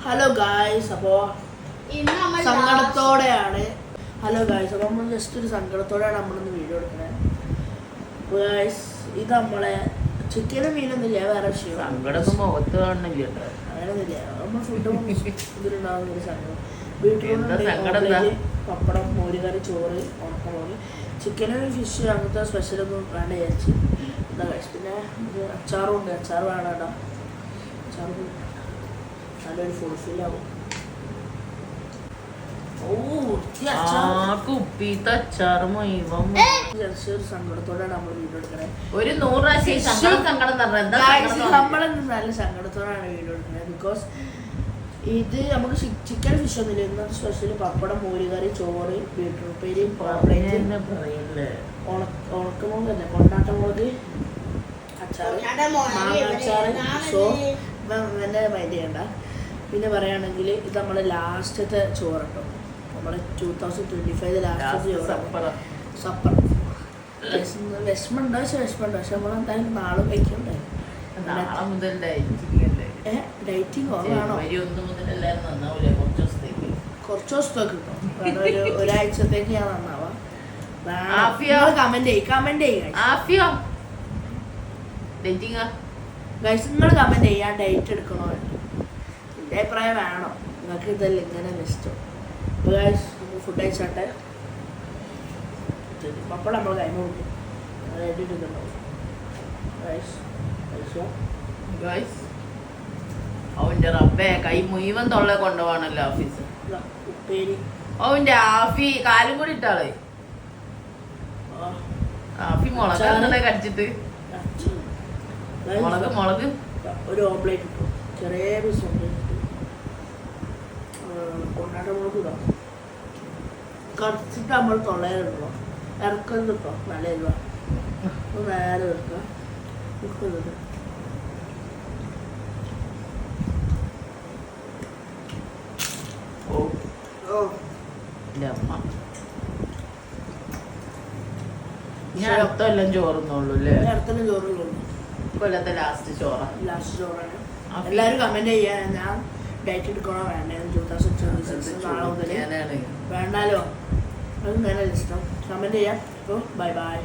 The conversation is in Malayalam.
ഹലോ ഗായ്സ്, അപ്പോൾ സങ്കടത്തോടെയാണ് നമ്മൾ ജസ്റ്റ് ഒരു സങ്കടത്തോടെയാണ് നമ്മളിന്ന് വീഡിയോ എടുക്കുന്നത്. ഗായ്സ്, ഇത് നമ്മളെ ചിക്കനും മീനൊന്നുമില്ല, വേറെ വിഷയം. അങ്ങനെയൊന്നുമില്ല, നമ്മൾ ഫുഡ് ഇതിലുണ്ടാകുന്ന ഒരു സങ്കടം. വീട്ടിൽ പപ്പടം, മോരുകറി, ചോറ്, ഉണക്കമുളക്, ചിക്കനും ഫിഷ് അങ്ങനത്തെ സ്പെഷ്യലൊന്നും വേണ്ട വിചാരിച്ച്. എന്താ ഗായ്സ്, പിന്നെ അച്ചാറും ഉണ്ട്. അച്ചാർ വേണം കേട്ടോ. അച്ചാർ നല്ലൊരു ഫുൾഫില്ലാവും. സങ്കടത്തോടെയാണ് നമ്മൾ വീഡിയോ എടുക്കണേ. നല്ല സങ്കടത്തോടെയാണ് വീഡിയോ എടുക്കുന്നത്. ബിക്കോസ് ഇത് നമുക്ക് ചിക്കൻ ഫിഷ് ഒന്നുമില്ല. ഇന്നത്തെ സ്പെഷ്യൽ പപ്പടം, മോരുകറി, ചോറ്, ബീട്രൂട്ട് ഉപ്പേരി, ഉണക്കമുളക് തന്നെ, കൊണ്ടാട്ടമുളക്, അച്ചാറ്, മാങ്ങ അച്ചാറ്. സോ നല്ല മൈൻഡ് ചെയ്യണ്ട. പിന്നെ പറയുകയാണെങ്കിൽ ഇത് നമ്മളെ ലാസ്റ്റത്തെ ചോറ് കേട്ടോ. നമ്മളെ 2025 ലാസ്റ്റത്തെ ചോറ് സപ്പർ. വിഷമുണ്ടോ വിഷമുണ്ടോ, പക്ഷെ നമ്മളെന്തായാലും നാളെ കഴിക്കണ്ടേ. ഡയറ്റിങ് ഓവറാണോ? കുറച്ച് ദിവസത്തേക്ക് കിട്ടും. ഒരാഴ്ചത്തേക്ക് ഞാൻ നന്നാവാം. കമന്റ് ചെയ്യുക. നിങ്ങൾ കമന്റ് ചെയ്യാൻ ഡേറ്റ് എടുക്കണോ? എൻ്റെ അഭിപ്രായം വേണം. നിങ്ങൾക്ക് ഇതല്ല ഇങ്ങനെ ഇഷ്ടം. ഫുഡ് കഴിച്ചാട്ടെ. പപ്പടം നമ്മൾ കൈമ കൊടുക്കും. റെഡിട്ടുണ്ടാവും. അവന്റെ റബ്ബേ, കൈ മുഴുവൻ തൊള്ള കൊണ്ടുപോകണല്ലോ ഓഫീസ്. ഉപ്പേരി അവന്റെ ആഫി കാലും കൂടി ഇട്ടാളെ. ആഫി മുളക് കടിച്ചിട്ട് മുളക് ഒരു ഓംപ്ലേറ്റ് കിട്ടും. ചെറിയ പീസ് ഓംപ്ലേറ്റ് കൊണ്ടാട്ട മുളക് ഇടാം. കടിച്ചിട്ട് നമ്മൾ തൊള്ളയിലിടണം. ഇറക്കം കിട്ടോ നല്ല എരിവ. നേരെ വെക്കുക. ഉപ്പിടുന്നത് ഞാൻ അടുത്തെല്ലാം ചോറുന്നുള്ളൂ അല്ലേ? അടുത്തെല്ലാം ചോറുള്ളൂ. കൊല്ലത്തെ ലാസ്റ്റ് ചോറാണ്. എല്ലാവരും കമന്റ് ചെയ്യാൻ. ഞാൻ ഡയറ്റ് എടുക്കണോ വേണ്ടേ? 2026 നാളെ മുതൽ വേണ്ടാലോ? അത് നല്ല ഇഷ്ടം. കമന്റ് ചെയ്യാം. അപ്പോൾ ബൈ ബൈ.